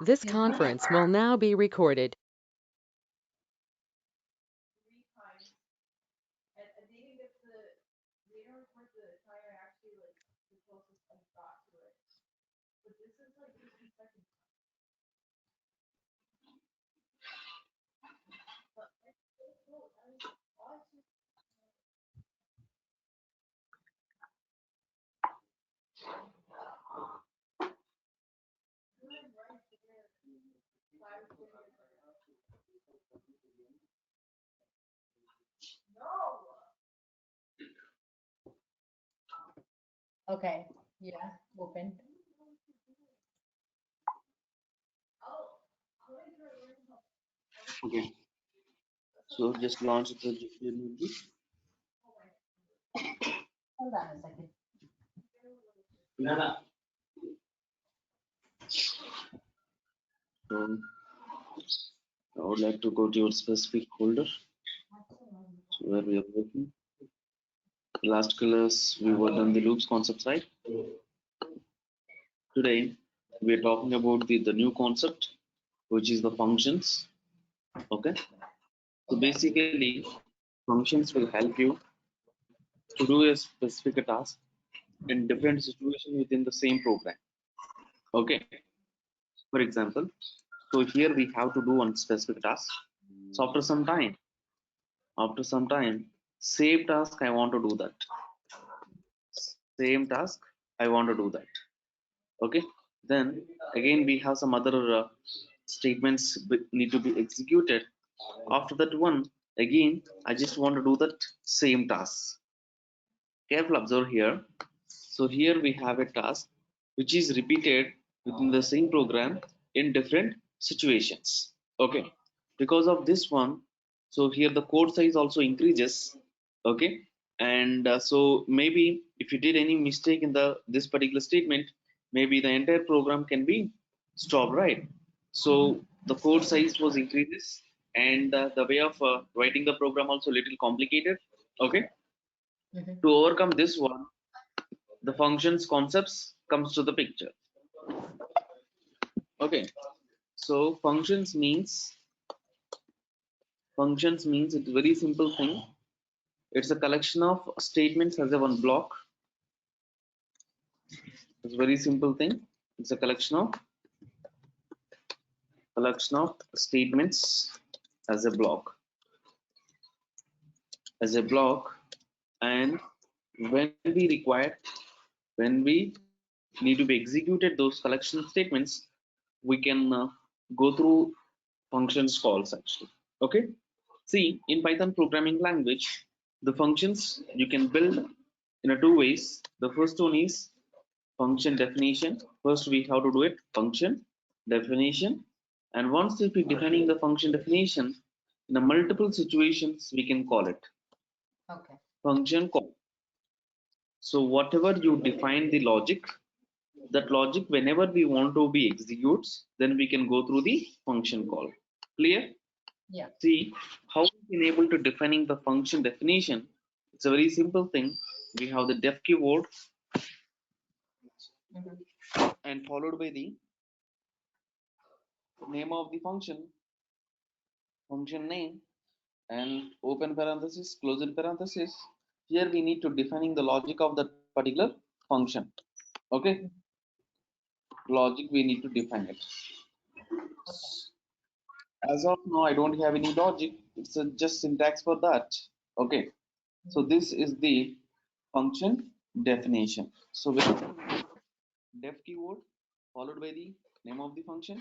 This conference will now be recorded. Okay, yeah, open. Okay, so just launch the GPU. Hold on a second. So I would like to go to your specific folder where we are working. Last class we were done the loops concept, right? Today we are talking about the new concept, which is the functions. Okay, so basically functions will help you to do a specific task in different situations within the same program. Okay, for example, so here we have to do one specific task. So after some time, same task I want to do that. Same task I want to do that. Okay, then again we have some other statements need to be executed. After that one, again I just want to do that same task. Careful observe here. So here we have a task which is repeated within the same program in different situations. Okay, because of this one, so here the code size also increases. Okay, and so maybe if you did any mistake in the this particular statement, maybe the entire program can be stopped, right? So the code size was increases, and the way of writing the program also little complicated. Okay, Mhm. to overcome this one, the functions concepts comes to the picture. Okay, so functions means it's a very simple thing. It's a collection of statements as a one block. It's a very simple thing. It's a collection of statements as a block, and when we require, when we need to be executed those collection statements, we can go through functions calls actually. Okay, see, in Python programming language, the functions you can build in a two ways. The first one is function definition. First we have to do it function definition, and once if we defining the function definition, in a multiple situations we can call it Okay. function call. So whatever you define the logic, that logic whenever we want to be executes, then we can go through the function call. Clear? Yeah. See how we can able to defining the function definition. It's a very simple thing. We have the def keyword Mhm. and followed by the name of the function name, and open parenthesis, close in parenthesis. Here we need to defining the logic of that particular function. Okay, logic we need to define it. Okay. As of now, I don't have any logic. It's just syntax for that. Okay, so Mhm. this is the function definition. So with def keyword followed by the name of the function,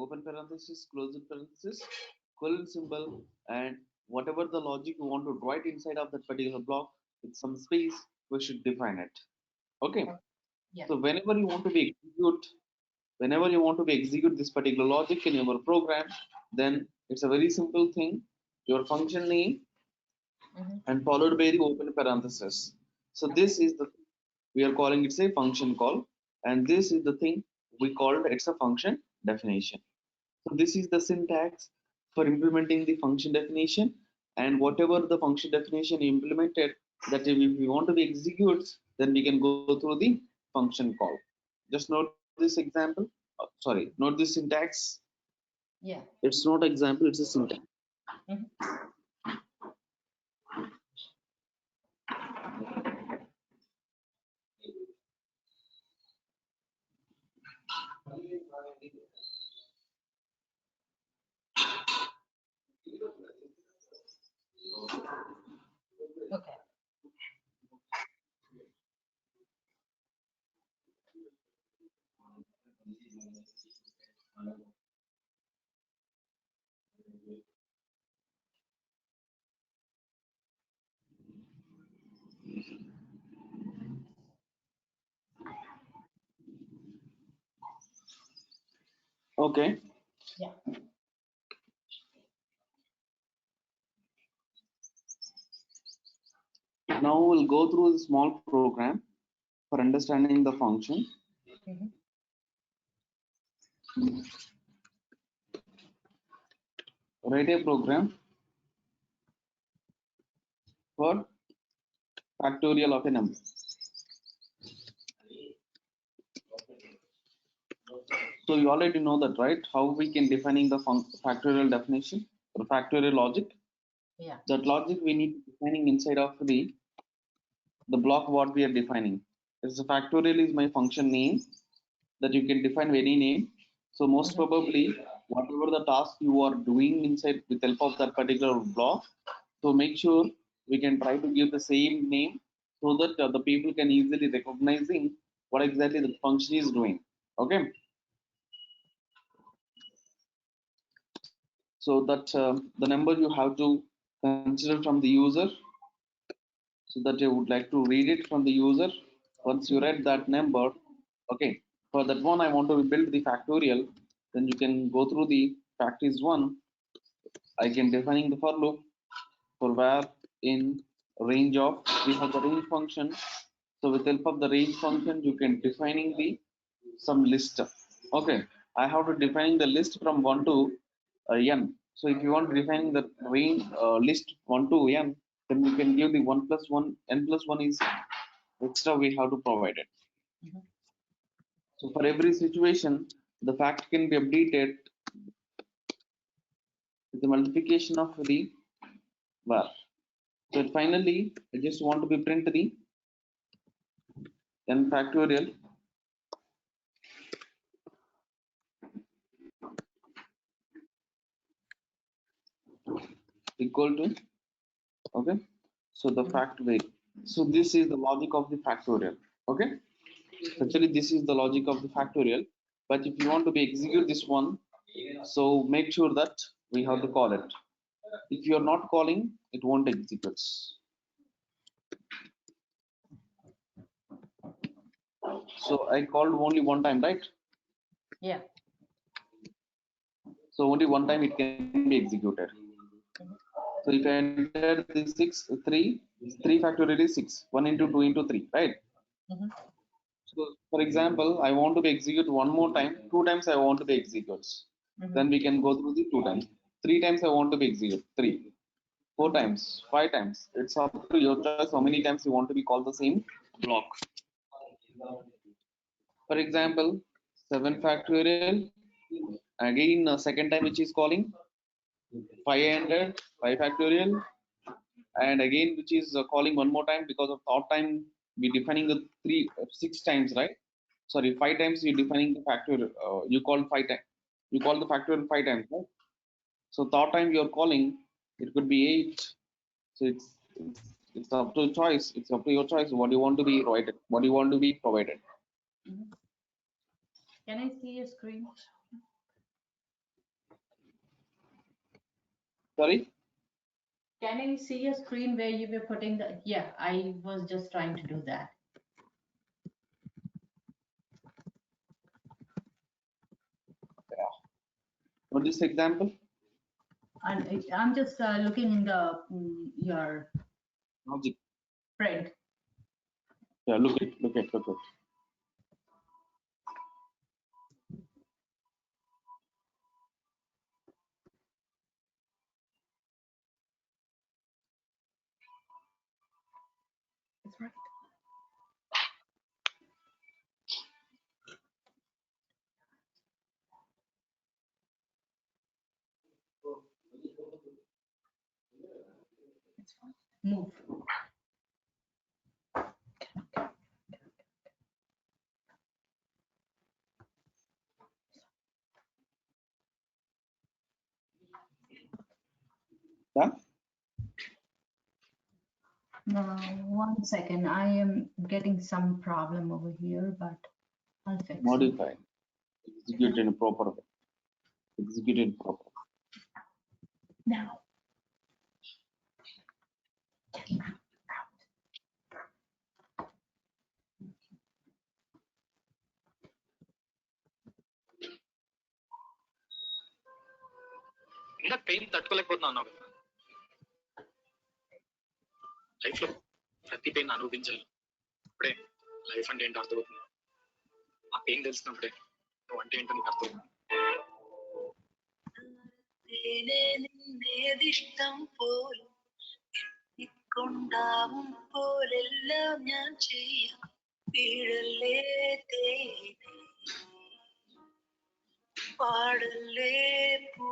open parenthesis, close parenthesis, colon symbol, and whatever the logic you want to write inside of that particular block with some space, we should define it. Okay, Okay. Yeah. so whenever you want to be execute this particular logic in your program, then it's a very simple thing. Your function name Mhm. and followed by the open parenthesis. So Okay. this is the, we are calling it a function call, and this is the thing we called it's a function definition. So this is the syntax for implementing the function definition, and whatever the function definition implemented, that if we want to be executes, then we can go through the function call. Just note this example. sorry, note this syntax. Yeah. It's not example, it's a syntax. Mhm. Okay. Okay. Yeah. Now we'll go through a small program for understanding the function. Mhm. Write a program for factorial of a number. So you already know that, right? How we can defining the factorial definition or factorial logic. Yeah. That logic we need defining inside of the block what we are defining. As a factorial is my function name that you can define any name. So most Mhm. probably whatever the task you are doing inside with help of that particular block. So make sure we can try to give the same name so that the people can easily recognizing what exactly the function is doing. Okay. So that the number you have to consider from the user, so that you would like to read it from the user. Once you Mhm. read that number, okay, for that one I want to build the factorial, then you can go through the practice one. I can defining the for loop for where in range of, we have the range function. So with help of the range function, you can defining the some list. Okay, I have to define the list from 1 to n. So if you want to define the range list 1 to n, then we can give the 1 plus 1, n plus 1 is extra we have to provide it. Mhm. So for every situation, the fact can be updated with the multiplication of the var. So finally, I just want to be print the n factorial equal to, okay. So the Mhm. fact way. So this is the logic of the factorial. Okay. Actually, this is the logic of the factorial. But if you want to be execute this one, so make sure that we have to call it. If you are not calling, it won't execute. So I called only one time, right? Yeah. So only one time it can be executed. Mhm. So if I enter the 6, 3, 3 factorial is 6, 1 into 2 into 3, right? Mhm. So for example, I want to be execute one more time, two times I want to be execute. Mhm. Then we can go through the two times. Three times I want to be execute, three. Four Mhm. times, five times. It's up to your choice how many times you want to be called the same block. For example, 7 factorial. Again, second time which is calling 500, 5 factorial. And again, which is calling one more time because of third time we defining the 6 times, right? Sorry, 5 times you defining the factorial. You call 5 times. You call the factorial 5 times, right? So third time you're calling, it could be 8. So it's up to choice. It's up to your choice. What do you want to be provided? What do you want to be provided? Mhm. Can I see your screen? Sorry. Can I see your screen where you were putting the? Yeah, I was just trying to do that. For this example, And I'm just looking in the your logic. print. Yeah, look at. It's right. move. Done? One second, I am getting some problem over here, but I'll fix it. Modify. Execute in a proper way. Execute it proper. Now. ఇంకా pain తట్టుకోలేకపోతున్నా అన్నావు కదా life లో ప్రతి pain అనుభవించాలి అప్పుడే life అంటే ఏంటో అర్థమవుతుంది ఆ పెయిన్ తెలిసినప్పుడే నువ్వు అంటే ఏంటో నీకు అర్థమవుతుంది നിന്നേതിഷ്ടം പോലും കൊണ്ടാവും പോലെല്ലാം ഞാൻ ചെയ്യാം വീഴല്ലേ തേനെ പാടല്ലേ പൂ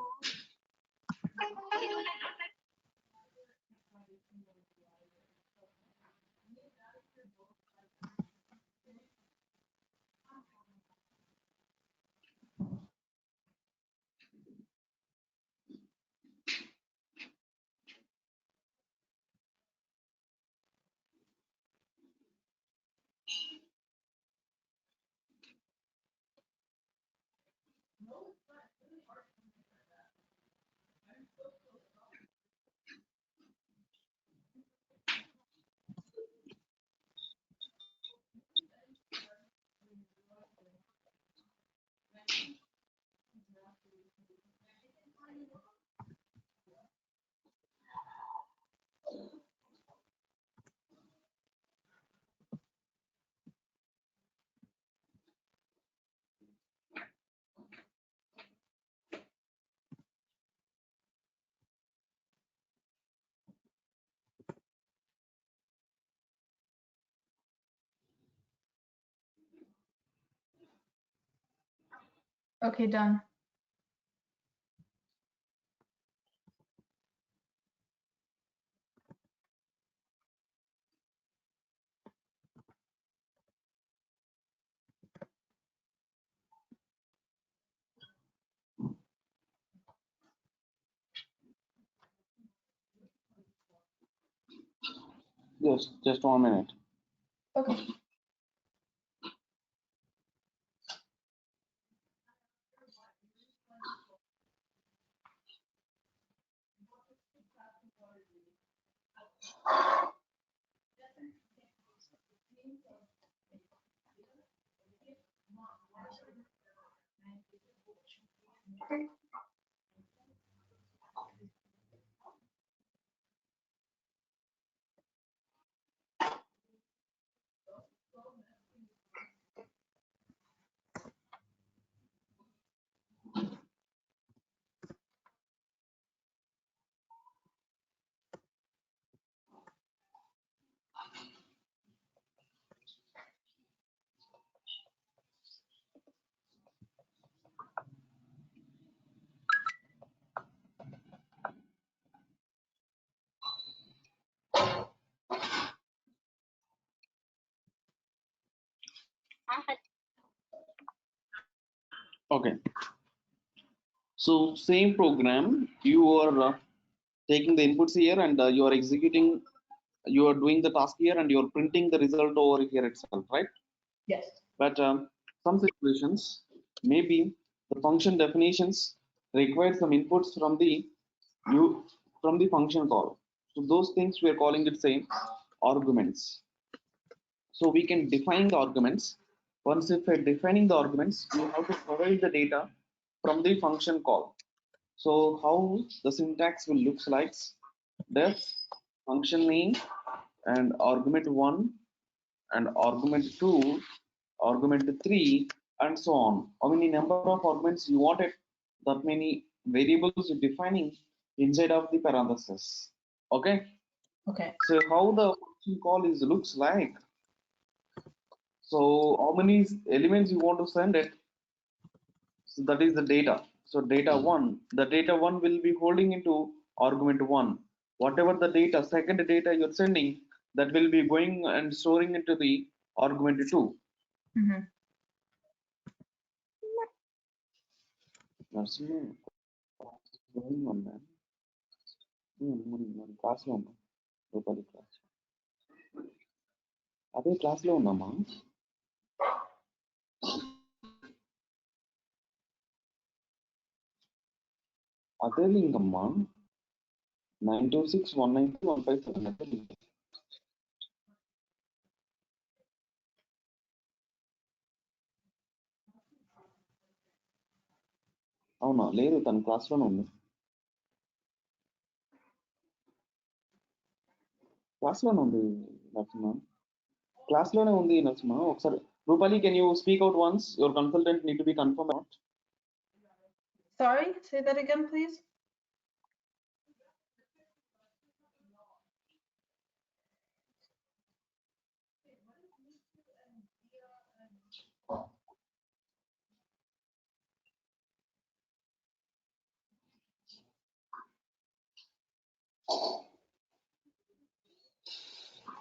Okay, done. Just 1 minute. Okay. Okay. So same program, you are taking the inputs here and you are executing, you are doing the task here and you are printing the result over here itself, right? Yes. But some situations, maybe the function definitions require some inputs from the function call. So those things we are calling it same arguments. So we can define the arguments. Once if we're defining the arguments, we have to provide the data from the function call. So how the syntax will looks like: def function name and argument 1 and argument 2, argument 3, and so on. How many number of arguments you wanted, that many variables you're defining inside of the parenthesis. Okay. Okay. So how the function call is looks like. So how many elements you want to send it? So that is the data. So data 1, the data 1 will be holding into argument 1. whatever the data, second data you're sending, that will be going and storing into the argument 2. Mm-hmm. That's going on, man. Class లో ఉన్నా Rupali class అదే class లో ఉన్నామా అదే link అమ్మా 926192157 అదే link అవునా లేదు తన క్లాస్ లోనే ఉంది క్లాస్ లోనే ఉంది నరసింహ క్లాస్ లోనే ఉంది నరసింహ ఒకసారి Rupali can you speak out once your consultant need to be confirm not Sorry, say that again, please.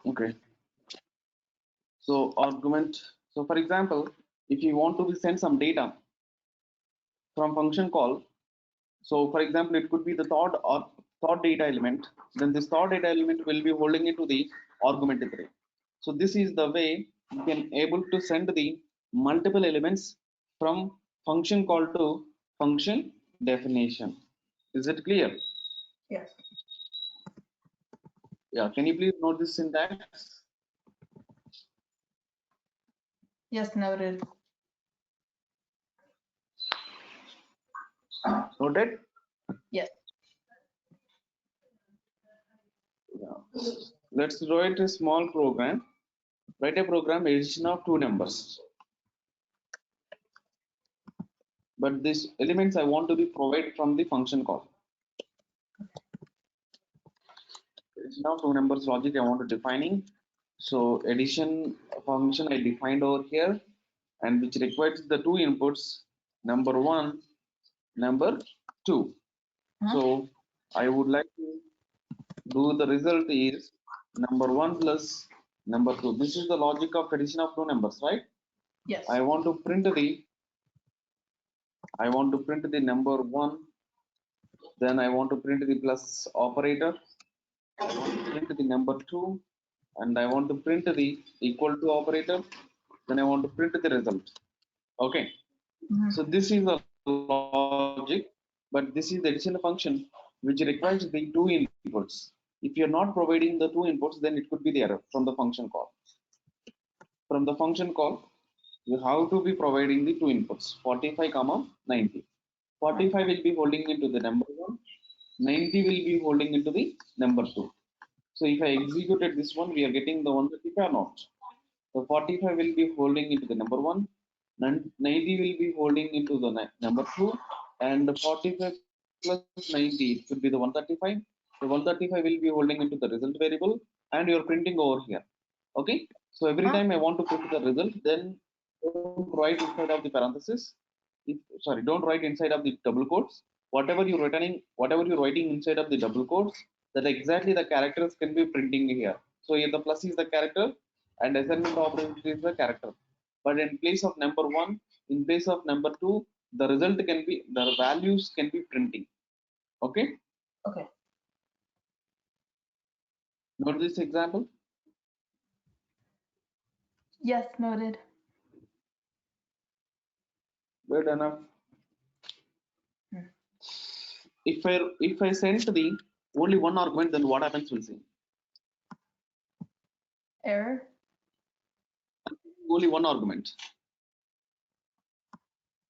Okay. So argument. So for example, if you want to send some data from function call, so for example, it could be the third data element. Then this third data element will be holding into the argument 3. So this is the way you can able to send the multiple elements from function call to function definition. Is it clear? Yes. Yeah. Can you please note this syntax? Yes, noted. Noted? Yes. Yeah. Let's write a small program. Write a program addition of 2 numbers. But these elements I want to be provided from the function call. Addition of 2 numbers logic I want to defining. So addition function I defined over here, and which requires the 2 inputs, number 1, number 2. So I would like to do the result is number 1 plus number 2. This is the logic of addition of 2 numbers, right? Yes. I want to print the number 1, then I want to print the plus operator, I want to print the number 2, and I want to print the equal to operator, then I want to print the result. Okay. So this is the logic, but this is the additional function which requires the 2 inputs. If you're not providing the 2 inputs, then it could be the error from the function call. From the function call, you have to be providing the 2 inputs, 45 comma 90. 45 will be holding into the number 1, 90 will be holding into the number 2. So if I executed this one, we are getting the 135 or not. So 45 will be holding into the number 1, 90 will be holding into the number 2, and 45 plus 90, it could be the 135. The 135 will be holding into the result variable, and you are printing over here. Okay. So every time I want to print the result, then don't write inside of the parenthesis. Don't write inside of the double quotes. Whatever you're writing inside of the double quotes, that exactly the characters can be printing here. So here the plus is the character and assignment operator is the character. But in place of number 1, in place of number 2, the values can be printing. Okay. Okay. Note this example. Yes, noted. Good enough. If I send the only one argument, then what happens? We'll see. Error. Only one argument.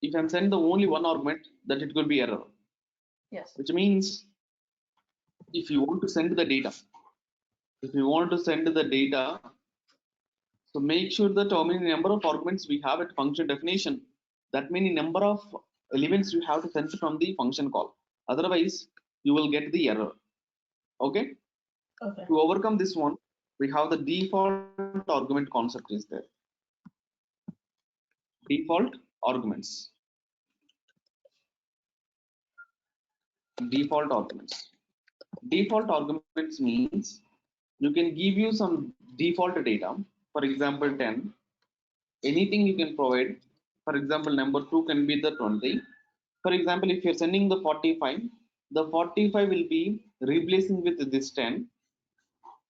If I'm sending the only one argument, that it will be error. Yes. Which means if you want to send the data, so make sure that how many number of arguments we have at function definition, that many number of elements you have to send from the function call. Otherwise, you will get the error. Okay. Okay. To overcome this one, we have the default argument concept is there. Default arguments. Default arguments. Default arguments means you can give you some default data. For example, 10. Anything you can provide. For example, number 2 can be the 20. For example, if you're sending the 45 will be replacing with this 10.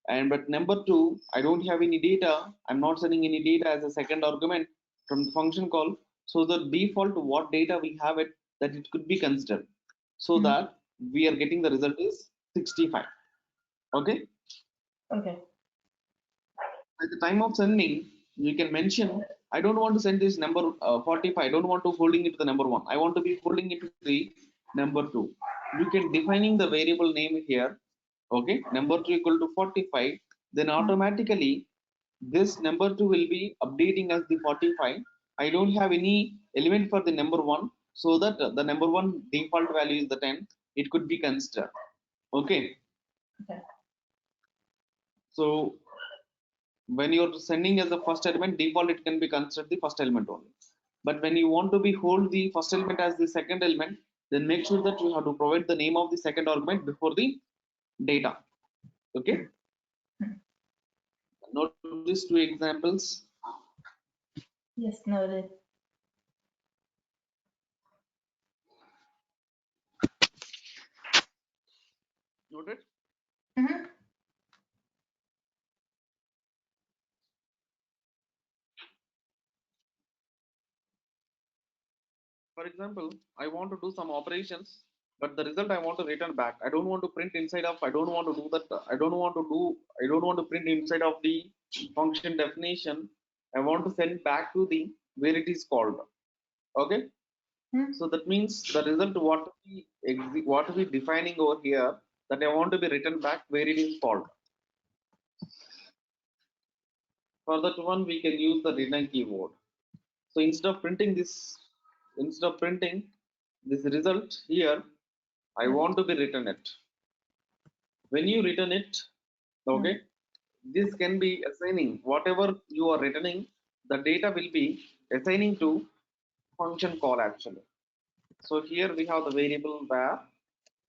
And but number 2, I don't have any data. I'm not sending any data as a second argument from the function call. So the default what data we have it that it could be considered. So that we are getting the result is 65. Okay. Okay. At the time of sending, you can mention I don't want to send this number 45. I don't want to holding it to the number 1. I want to be holding it to the number 2. You can defining the variable name here. Okay, number 2 equal to 45. Then automatically this number 2 will be updating as the 45. I don't have any element for the number 1, so that the number 1 default value is the 10. It could be considered. Okay. Okay. So when you're sending as the first element, default it can be considered the first element only. But when you want to be hold the first element as the second element, then make sure that you have to provide the name of the second argument before the data. Okay. Note these two examples. Yes, noted. Noted. Mm-hmm. For example, I want to do some operations, but the result I want to return back. I don't want to print inside of, I don't want to do that. I don't want to print inside of the function definition. I want to send back to the where it is called. Okay. So that means the result what we defining over here that I want to be written back where it is called. For that one we can use the return keyword. So instead of printing this result here, I want to be written it. When you return it, okay, this can be assigning whatever you are returning, the data will be assigning to function call actually. So here we have the variable var,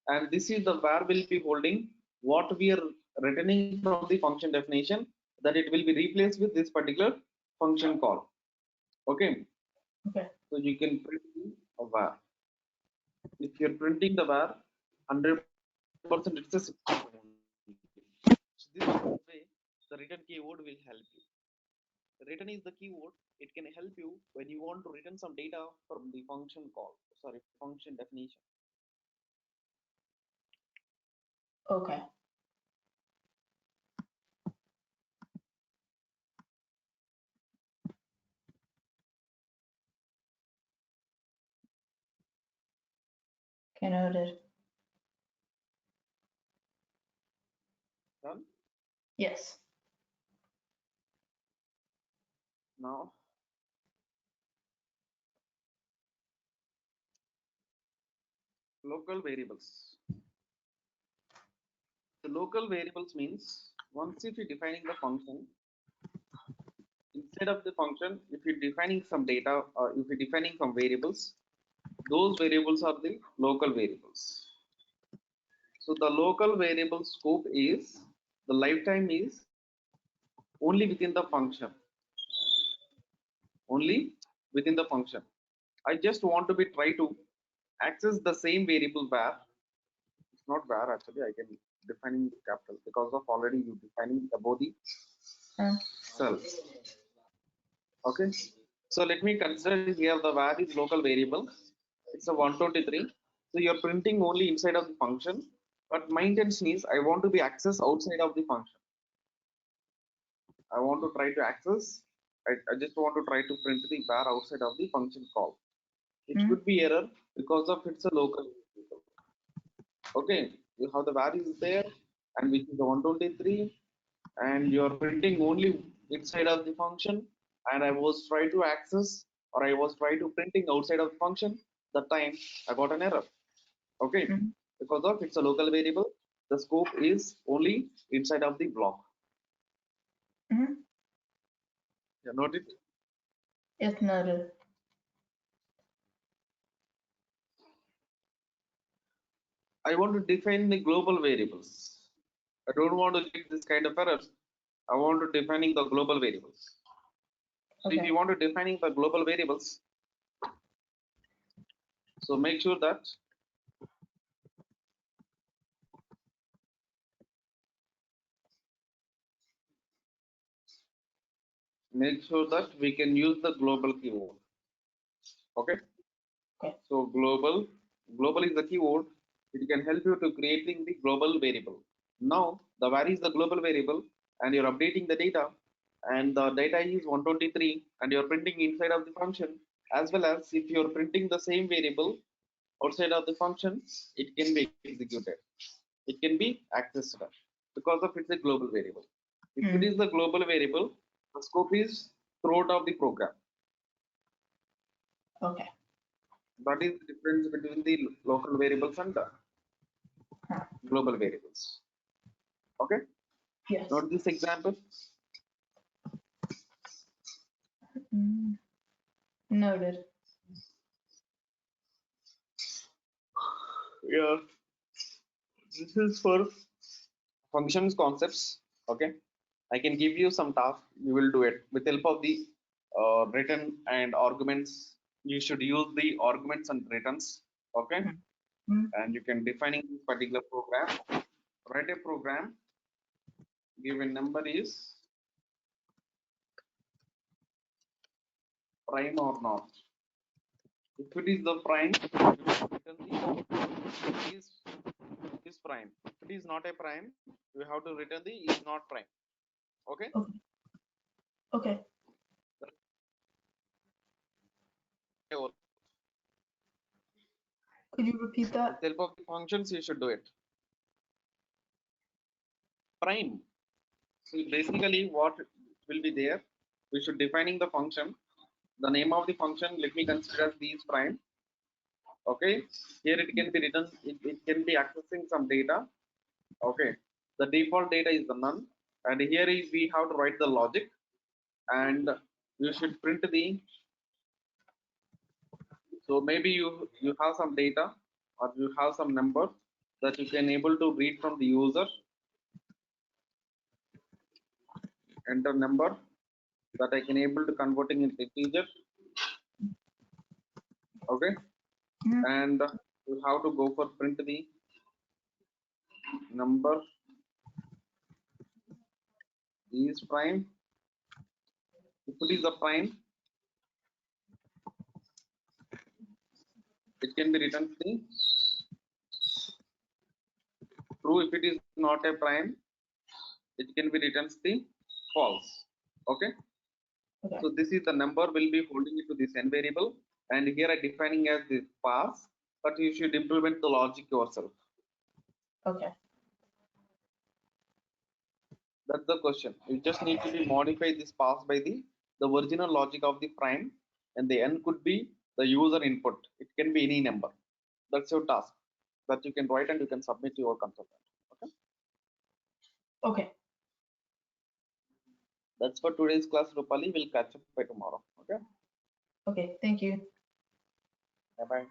and this is the var will be holding what we are returning from the function definition, that it will be replaced with this particular function call. Okay. Okay. So you can print a var. If you're printing the var 100%, it's a 60. So this is the way the return keyword will help you. Return is the keyword. It can help you when you want to return some data from the function call, sorry, function definition. Okay. Okay, noted. Done. Yes. Now local variables. The local variables means once if you're defining the function, instead of the function, if you're defining some data or if you're defining some variables, those variables are the local variables. So the local variable scope is the lifetime is only within the function. Only within the function. I just want to be try to access the same variable var. It's not var actually. I can defining capital because of already you defining above the cells. Okay. So let me consider here the var is local variable. It's a 123. So you're printing only inside of the function, but my intention is I want to be access outside of the function. I want to try to access. I just want to try to print the var outside of the function call. It could be error because of it's a local variable. Okay, you have the var is there and which is the 123, and you're printing only inside of the function, and I was trying to access or I was trying to printing outside of the function. That time I got an error. Okay, because of it's a local variable, the scope is only inside of the block. You note it. Yes, noted. I want to define the global variables. I don't want to get this kind of errors. I want to defining the global variables. So if Okay. you want to defining the global variables, so make sure that we can use the global keyword. Okay. Okay. So global is the keyword. It can help you to creating the global variable. Now the where is the global variable, and you're updating the data, and the data is 123, and you're printing inside of the function, as well as if you're printing the same variable outside of the function, it can be executed. It can be accessed because of it's a global variable. If it is the global variable, the scope is throughout of the program. Okay. That is the difference between the local variables and the global variables. Okay. Yes. Note this example. Noted. Yeah. This is for functions concepts. Okay. I can give you some task. You will do it with help of the written and arguments. You should use the arguments and returns. Okay. And you can defining this particular program. Write a program. Given number is prime or not. If it is the prime, you should return the is prime. If it is not a prime, you have to return the is not prime. Okay. Okay. Could you repeat With that? help of the functions, you should do it. Prime. So basically, what will be there? We should defining the function. The name of the function. Let me consider these prime. Okay. Here it can be written. It can be accessing some data. Okay. The default data is the none, and here is we have to write the logic, and you should print the. So maybe you have some data or you have some number that you can able to read from the user. Enter number that I can able to converting into integer. Okay. And you have to go for print the number is prime. If it is a prime, it can be written the true. If it is not a prime, it can be written the false. Okay. So this is the number will be holding it to this n variable, and here I defining as this pass, but you should implement the logic yourself. Okay. That's the question. You just need to be modify this pass by the original logic of the prime, and the n could be the user input. It can be any number. That's your task that you can write and you can submit to your consultant. Okay. Okay. That's for today's class, Rupali. We'll catch up by tomorrow. Okay. Okay. Thank you. Bye bye.